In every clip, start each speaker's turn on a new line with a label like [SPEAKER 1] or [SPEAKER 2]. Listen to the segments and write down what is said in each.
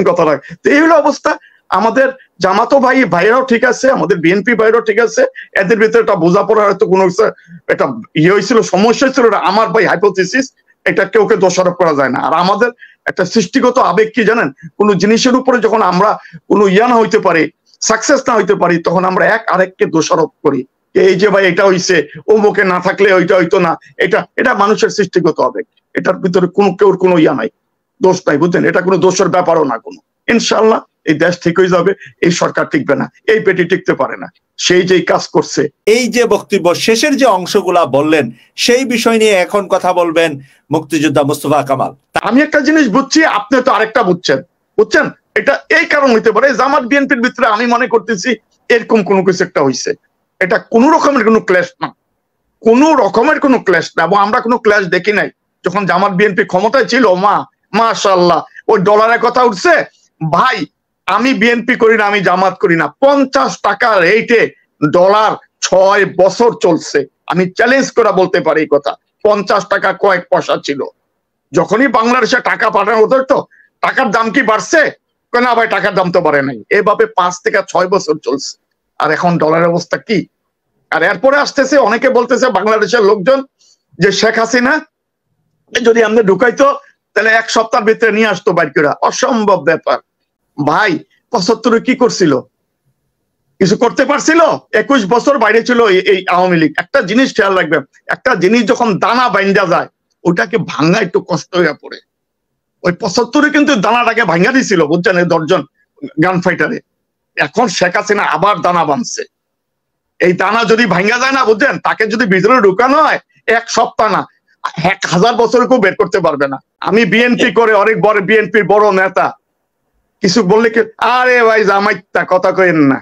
[SPEAKER 1] কথা রাখ। তো এই হলো অবস্থা। আমাদের জামাতো ভাইরাও ঠিক আছে, আমাদের বিএনপি ভাইরাও ঠিক আছে, এদের ভিতরে একটা বোঝাপড়া হয়তো কোনো একটা হয়েছিল, সমস্যা ছিল, আমার ভাই হাইপোথিসিস, এটা কেউ দোষারোপ করা যায় না। আর আমাদের একটা সৃষ্টিগত আবেগ কি জানেন, কোন জিনিসের উপরে যখন আমরা কোনো না হইতে পারি, সাকসেস না হইতে পারি, তখন আমরা এক আরেককে দোষারোপ করি, এই যে ভাই এটা হইছে, অমুকে না থাকলে ওইটা হইতো না। এটা মানুষের সৃষ্টিগত আবেগ, এটার ভিতরে কেউর কোনো নাই, দোষ নাই, বুঝলেন? এটা কোনো দোষের ব্যাপারও না কোনো। ইনশাআল্লাহ এই দেশ ঠিক হয়ে যাবে, এই সরকার টিকবে না, এই পেটি টিকতে পারে না, সেই যেই কাজ করছে।
[SPEAKER 2] এই যে বক্তব্য শেষের যে অংশগুলা বললেন, সেই বিষয় নিয়ে এখন কথা বলবেন মুক্তিযোদ্ধা মোস্তফা কামাল।
[SPEAKER 1] আমি একটা জিনিস বুঝছি, আপনি তো আরেকটা বুঝছেন। এটা এই কারণ হইতে পারে, জামাত বিএনপির ভিতরে আমি মনে করতেছি এরকম কোনো কিছু একটা হইছে। এটা কোনো রকমের কোনো ক্ল্যাশ না, কোনো রকমের কোনো ক্ল্যাশ না, এবং আমরা কোনো ক্ল্যাশ দেখি নাই। যখন জামাত বিএনপি ক্ষমতায় ছিল, মাশাআল্লাহ, ওই ডলারের কথা উঠছে ভাই, আমি বিএনপি করি না, আমি জামাত করি না, 50 টাকার রেটে ডলার 6 বছর চলছে। আমি চ্যালেঞ্জ করে বলতে পারি এই কথা, 50 টাকা কয়েক পয়সা ছিল। যখনই বাংলাদেশে টাকা পাঠানো হতো, তো টাকার দাম কি বাড়ছে? না ভাই, টাকার দাম তো বাড়ে নাই। এভাবে 5 থেকে 6 বছর চলছে। আর এখন ডলারের অবস্থা কি? আর এরপরে আসতেছে, অনেকে বলতেছে বাংলাদেশের লোকজন যে শেখ হাসিনা যদি আমরা ঢুকাইতো তাহলে 1 সপ্তাহের ভিতরে নিয়ে আসতো বাইর করে। অসম্ভব ব্যাপার ভাই। 75 কি করছিল? কিছু করতে পারছিল? 21 বছর বাইরে ছিল এই আওয়ামী লীগ। একটা জিনিস খেয়াল রাখবেন, একটা জিনিস যখন দানা বাইন্দা যায়, ওটাকে ভাঙা একটু কষ্ট হয়ে পড়ে। ওই 75 কিন্তু দানাটাকে ভাঙা দিছিল, বুঝছেন, 10 জন গান ফাইটারে। এখন শেখ হাসিনা আবার দানা বাঁধছে। এই দানা যদি ভাঙা যায় না, বুঝছেন, তাকে যদি ভিতরে ঢুকানো হয় 1 সপ্তাহ না, 1000 বছর কেউ বের করতে পারবে না। আমি বিএনপি করে অনেক বড়, বিএনপির বড় নেতা, কিছু বললে কি, আরে ভাই জামাইতা কথা কইেন না,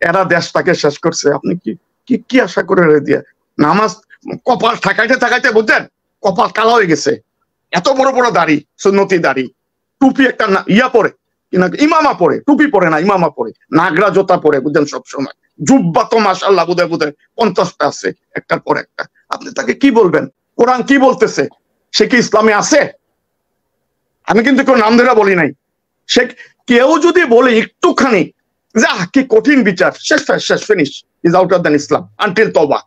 [SPEAKER 1] এরা দেশটাকে শেষ করছে। আপনি কি কি আশা করে দিয়ে নামাজ কপাল ঠাকাইতে বুঝছেন, কপাল কালো হয়ে গেছে। এত বড় বড় দাড়ি, সুন্নতি দাড়ি, টুপি একটা পরে, ইমামা পরে, টুপি পরে না, ইমামা পরে, নাগরা জোতা পরে, বুঝছেন, সবসময় জুব্বা তো মাশাআল্লাহ বোধহয় 50টা আছে, একটার পর একটা। আপনি তাকে কি বলবেন? কোরআন কি বলতেছে? সে কি ইসলামে আছে? আমি কিন্তু কেউ নাম ধরে বলি নাই। সে কেউ যদি বলে একটুখানি যে কি কঠিন বিচার, শেষ finish, is out of the Islam until তওবা।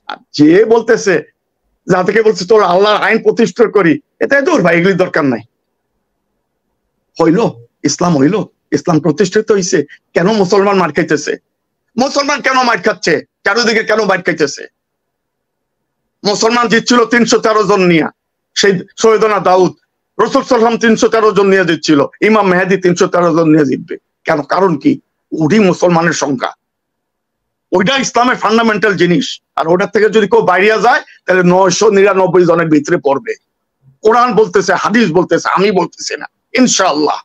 [SPEAKER 1] আর যে বলতেছে, যা থেকে বলছে তোর আল্লাহর আইন প্রতিষ্ঠা করি, এটাই দূর ভাই, এগুলি দরকার নাই। হইলো ইসলাম, হইলো ইসলাম প্রতিষ্ঠিত হইছে। কেন মুসলমান মার খাইতেছে? মুসলমান কেন মার খাচ্ছে? চারিদিকে কেন মার খাইতেছে? মুসলমান জিতছিল 313 জন নিয়ে, সেই সৈয়দনা দাউদ, রাসূল সাল্লাল্লাহু আলাইহি ওয়াসাল্লাম 313 জন নিয়ে জিতছিল, ইমাম মেহেদী 313 জন নিয়ে জিতবে কেন? কারণ কি? ওই মুসলমানের সংখ্যা, ওইটা ইসলামের ফান্ডামেন্টাল জিনিস। আর ওটার থেকে যদি কেউ বাইরে যায়, তাহলে 999 জনের ভিতরে পড়বে। কোরআন বলতেছে, হাদিস বলতেছে, আমি বলতেছি না। ইনশাআল্লাহ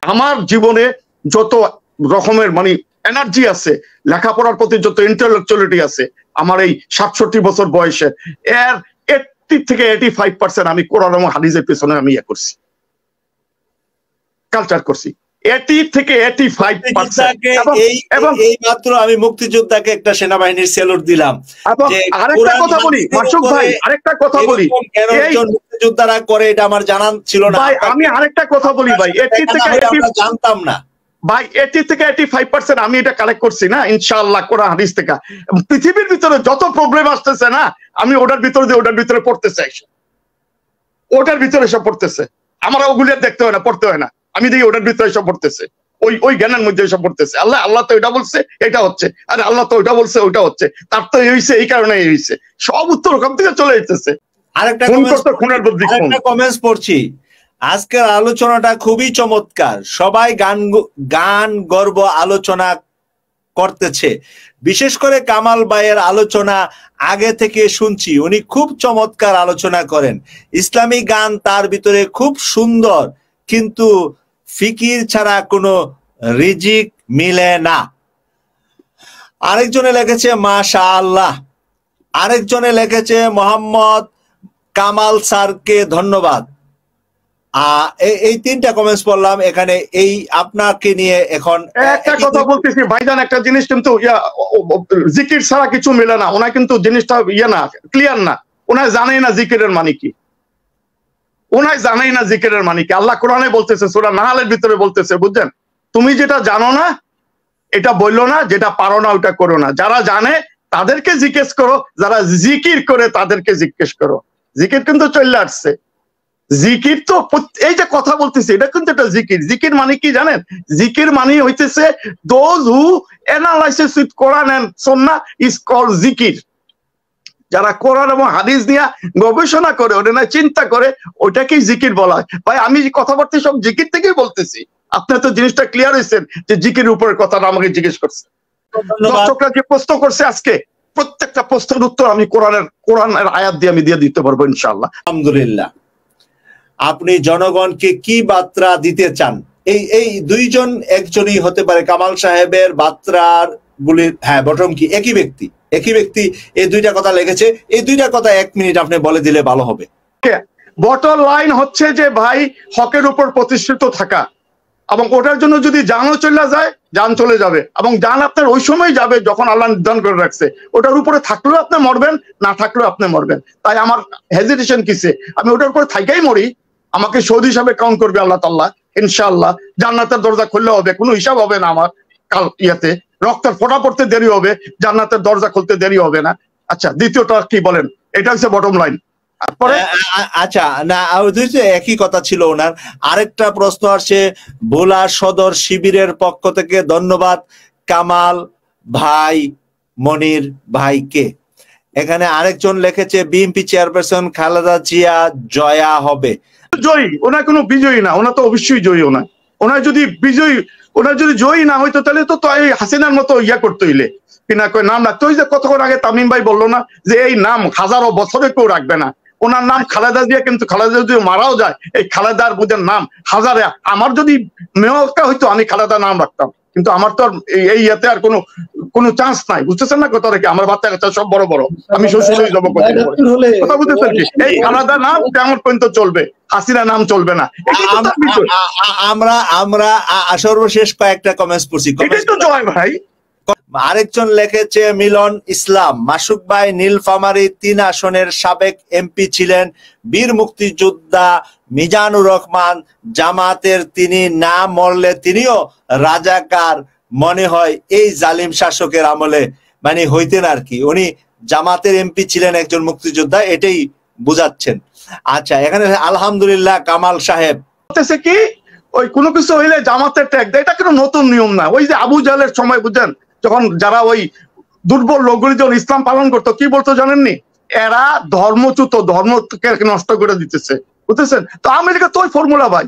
[SPEAKER 1] আমার জীবনে যত রকমের এনার্জি আছে, লেখাপড়ার প্রতি যত ইন্টেলেকচুয়ালিটি আছে, আমার এই 67 বছর বয়সে, এর 80 থেকে 85% আমি কোরআন এবং হাদিসের পিছনে আমি করছি, কালচার করছি। 80 থেকে 85%।
[SPEAKER 2] এবং এই মাত্র আমি মুক্তিযোদ্ধাকে একটা সেনাবাহিনীর স্যালুট দিলাম।
[SPEAKER 1] আরেকটা কথা বলি মাসুক ভাই, আরেকটা কথা বলি,
[SPEAKER 2] মুক্তিযোদ্ধারা করে এটা আমার জানা ছিল না
[SPEAKER 1] ভাই। আমি আরেকটা কথা বলি ভাই, 80 থেকে 80
[SPEAKER 2] জানতাম না
[SPEAKER 1] ভাই, 80 থেকে 85% আমি এটা কালেক্ট করছি না, ইনশাআল্লাহ কোরআন হাদিস থেকে। পৃথিবীর ভিতরে যত প্রবলেম আসতেছে না, আমি ওটার ভিতরে পড়তে চাই, ওটার ভিতরে সব পড়তেছে। আমার ওগুলি দেখতে হয় না, পড়তে হয় না, আমি দেখি ওটার ভিতরে সব পড়তেছে, ওই জ্ঞানের মধ্যে সব পড়তেছে। আল্লাহ তো এটা বলছে, এটা হচ্ছে, আরে আল্লাহ তো ওইটা বলছে, ওইটা হচ্ছে, তার তো এই হয়েছে, এই কারণে এই হয়েছে, সব উত্তর ওখান থেকে চলে যেতেছে।
[SPEAKER 2] আরেকটা কমেন্টস পড়ছি, আজকের আলোচনাটা খুবই চমৎকার, সবাই গান গর্ব আলোচনা করতেছে, বিশেষ করে কামাল ভাইয়ের আলোচনা আগে থেকে শুনছি, উনি খুব চমৎকার আলোচনা করেন, ইসলামী গান তার ভিতরে খুব সুন্দর, কিন্তু ফিকির ছাড়া কোনো রিজিক মিলে না। আরেকজনে লিখেছে মাশাআল্লাহ, আরেকজনে লিখেছে মোহাম্মদ কামাল স্যারকে ধন্যবাদ। এই 3টা কমেন্টস পড়লাম এখানে। এই আপনাকে নিয়ে এখন
[SPEAKER 1] একটা কথা বলতেছি ভাইজান, একটা জিনিস কিন্তু জিকির ছাড়া কিছু মিলে না। ওনা কিন্তু জিনিসটা না, ক্লিয়ার না, ওনা জানেই না জিকিরের মানে কি। ওনাই জানেই না জিকিরের মানে কি। আল্লাহ কোরআনে বলতেছে, সূরা নাহলের ভিতরে বলতেছে, বুঝছেন, তুমি যেটা জানো না এটা বললো না, যেটা পারো না ওটা করো না। যারা জানে তাদেরকে জিজ্ঞেস করো, যারা জিকির করে তাদেরকে জিজ্ঞেস করো। জিকির কিন্তু চলে আসছে। জিকির তো এই যে কথা বলতেছি এটা কিন্তু একটা জিকির। জিকির মানে কি জানেন? জিকির মানে হইতেছে those who analysis with Quran and Sunnah is called zikr. যারা কোরআন এবং হাদিস নিয়ে গবেষণা করে, ওটা না চিন্তা করে, ওটাকেই জিকির বলা হয়। ভাই আমি কথাবার্তা সব জিকির থেকেই বলতেছি। আপনার তো জিনিসটা ক্লিয়ার হয়েছেন যে জিকির উপরের কথাটা আমাকে জিজ্ঞেস করছে। দর্শকরা যে প্রশ্ন করছে আজকে, প্রত্যেকটা প্রশ্নের উত্তর আমি কোরআনের আয়াত দিয়ে আমি দিয়ে দিতে পারবো ইনশাআল্লাহ।
[SPEAKER 2] আলহামদুলিল্লাহ। আপনি জনগণকে কি বার্তা দিতে চান? এই দুইজন একজনই হতে পারে, কামাল সাহেবের বার্তার গুলির, হ্যাঁ বটম কি একই ব্যক্তি এই দুইটা কথা লিখেছে। এই দুইটা কথা 1 মিনিট আপনি বলে দিলে ভালো হবে।
[SPEAKER 1] বটম লাইন হচ্ছে যে ভাই, হকের উপর প্রতিষ্ঠিত থাকা, এবং ওটার জন্য যদি জানও চলে যায়, জান চলে যাবে, এবং জান আপনার ওই সময় যাবে যখন আল্লাহ নির্ধারণ করে রাখছে। ওটার উপরে থাকলেও আপনি মরবেন, না থাকলেও আপনি মরবেন। তাই আমার হেজিটেশন কিসে? আমি ওটার উপরে থাকাই মরি, আমাকে শহীদ হিসাবে কাউন্ট করবে আল্লাহ তাআলা ইনশাআল্লাহ। জান্নাতের দরজা খুললে হবে, কোনো হিসাব হবে না আমার কাল ইয়াতে। রক্তের ফোঁটা পড়তে দেরি হবে, জান্নাতের দরজা খুলতে দেরি হবে না। আচ্ছা, দ্বিতীয়টা কি বলেন? এটা হচ্ছে বটম লাইন।
[SPEAKER 2] আচ্ছা, না একই কথা ছিল ওনার। আরেকটা প্রশ্ন আসছে ভোলা সদর শিবিরের পক্ষ থেকে, ধন্যবাদ কামাল ভাই, মনির ভাইকে। এখানে আরেকজন লিখেছে বিএনপি চেয়ারপারসন খালেদা জিয়া জয়া হবে।
[SPEAKER 1] জয়ী, ওনার কোনো বিজয়ী না, ওনা তো অবশ্যই জয়ী। ওনার যদি বিজয়ী, ওনার যদি জয়ী না হইতো তাহলে তো হাসিনার মতো ইয়া করতে হইলে কিনা কয় নাম রাখতে। ওই যে কতক্ষণ আগে তামিম ভাই বললো না যে এই নাম হাজারো বছরে কেউ রাখবে না। ওনার নাম খালেদা জিয়া, কিন্তু খালেদা যদি মারাও যায়, এই খালেদার বুঝের নাম হাজারে। আমার যদি মেয়রটা হইতো আমি খালেদা নাম রাখতাম, কিন্তু আমার তো এই ইয়াতে আর কোনো চান্স নাই, বুঝতেছেন না কথা রেখে। আমার বাচ্চা কাচ্চা সব বড় বড়, আমি শ্বশুর হয়ে যাবো কথা বুঝতেছেন কি? এই খালেদা নাম কেমন পর্যন্ত চলবে, হাসিনা নাম চলবে না।
[SPEAKER 2] আমরা সর্বশেষ কয়েকটা কমেন্টস পড়ছি।
[SPEAKER 1] এটাই তো জয় ভাই।
[SPEAKER 2] আরেকজন লিখেছে মিলন ইসলাম, মাসুক ভাই নীলফামারী 3 আসনের সাবেক এমপি ছিলেন, বীর মুক্তিযোদ্ধা মিজানুর রহমান জামাতের, তিনি না মরলে তিনিও রাজাকার মনে হয় এই জালিম শাসকের আমলে, মানে হইতেন আর কি। উনি জামাতের এমপি ছিলেন, একজন মুক্তিযোদ্ধা, এটাই বুঝাচ্ছেন। আচ্ছা, এখানে আলহামদুলিল্লাহ কামাল সাহেব
[SPEAKER 1] বলতেছে কি, ওই কোনো কিছু হইলে জামাতের ট্যাগ দেয়, এটা কোনো নতুন নিয়ম না। ওই যে আবু জাহেলের সময় বুঝছেন, যখন যারা ওই দুর্বল লোকগুলি যখন ইসলাম পালন করতো, কি বলতো জানেননি? এরা ধর্মচ্যুত, ধর্মকে নষ্ট করে দিতেছে, বুঝতেছেন? তো আমেরিকা তো ওই ফর্মুলা ভাই।